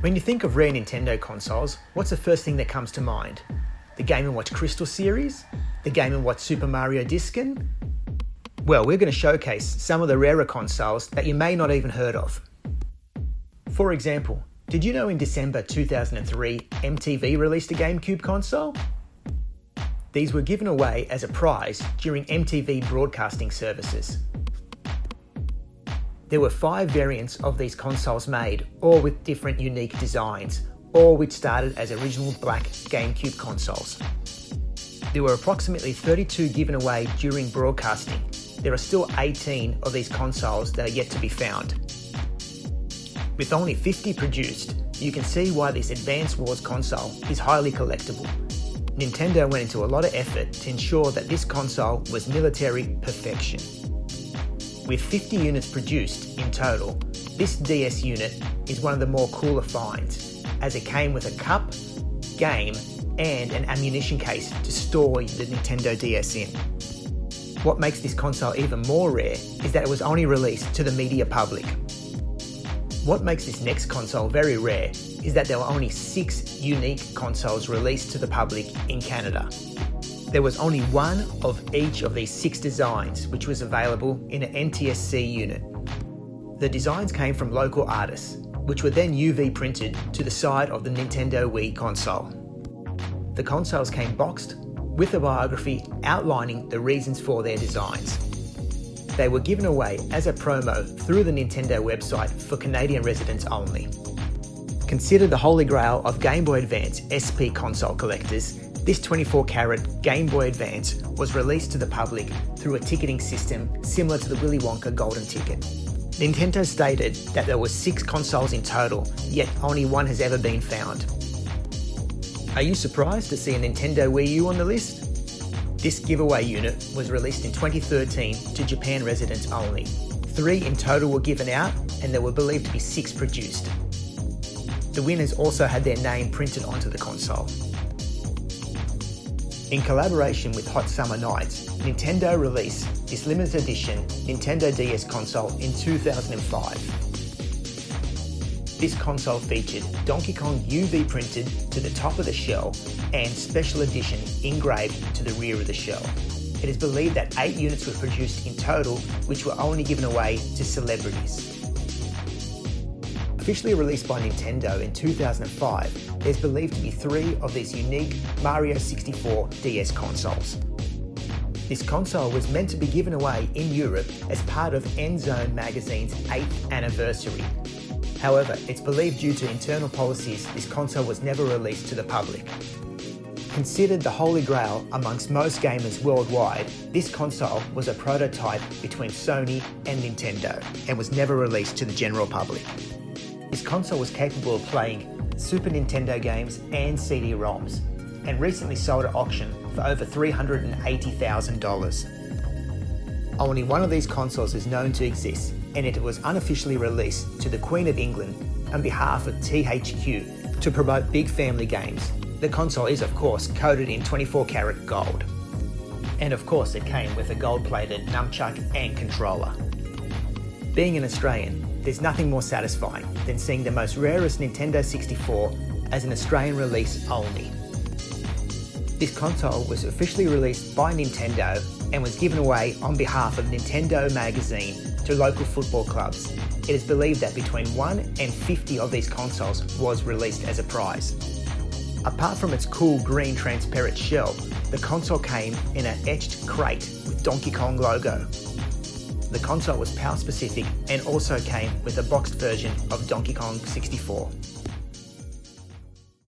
When you think of rare Nintendo consoles, what's the first thing that comes to mind? The Game & Watch Crystal series? The Game & Watch Super Mario Diskin? Well, we're going to showcase some of the rarer consoles that you may not even heard of. For example, did you know in December 2003, MTV released a GameCube console? These were given away as a prize during MTV broadcasting services. There were 5 variants of these consoles made, all with different unique designs, all which started as original black GameCube consoles. There were approximately 32 given away during broadcasting. There are still 18 of these consoles that are yet to be found. With only 50 produced, you can see why this Advance Wars console is highly collectible. Nintendo went into a lot of effort to ensure that this console was military perfection. With 50 units produced in total, this DS unit is one of the more cooler finds, as it came with a cup, game, and an ammunition case to store the Nintendo DS in. What makes this console even more rare is that it was only released to the media public. What makes this next console very rare is that there were only 6 unique consoles released to the public in Canada. There was only one of each of these 6 designs which was available in an NTSC unit. The designs came from local artists, which were then UV printed to the side of the Nintendo Wii console. The consoles came boxed with a biography outlining the reasons for their designs. They were given away as a promo through the Nintendo website for Canadian residents only. Considered the holy grail of Game Boy Advance SP console collectors, this 24-carat Game Boy Advance was released to the public through a ticketing system similar to the Willy Wonka Golden Ticket. Nintendo stated that there were 6 consoles in total, yet only one has ever been found. Are you surprised to see a Nintendo Wii U on the list? This giveaway unit was released in 2013 to Japan residents only. 3 in total were given out, and there were believed to be 6 produced. The winners also had their name printed onto the console. In collaboration with Hot Summer Nights, Nintendo released this limited edition Nintendo DS console in 2005. This console featured Donkey Kong UV printed to the top of the shell and Special Edition engraved to the rear of the shell. It is believed that 8 units were produced in total, which were only given away to celebrities. Officially released by Nintendo in 2005, there's believed to be 3 of these unique Mario 64 DS consoles. This console was meant to be given away in Europe as part of Endzone magazine's 8th anniversary. However, it's believed due to internal policies, this console was never released to the public. Considered the holy grail amongst most gamers worldwide, this console was a prototype between Sony and Nintendo and was never released to the general public. This console was capable of playing Super Nintendo games and CD-ROMs, and recently sold at auction for over $380,000. Only one of these consoles is known to exist, and it was unofficially released to the Queen of England on behalf of THQ to promote big family games. The console is of course coated in 24-karat gold. And of course it came with a gold-plated nunchuck and controller. Being an Australian, there's nothing more satisfying than seeing the most rarest Nintendo 64 as an Australian release only. This console was officially released by Nintendo and was given away on behalf of Nintendo Magazine to local football clubs. It is believed that between 1 and 50 of these consoles was released as a prize. Apart from its cool green transparent shell, the console came in an etched crate with Donkey Kong logo. The console was power specific and also came with a boxed version of Donkey Kong 64.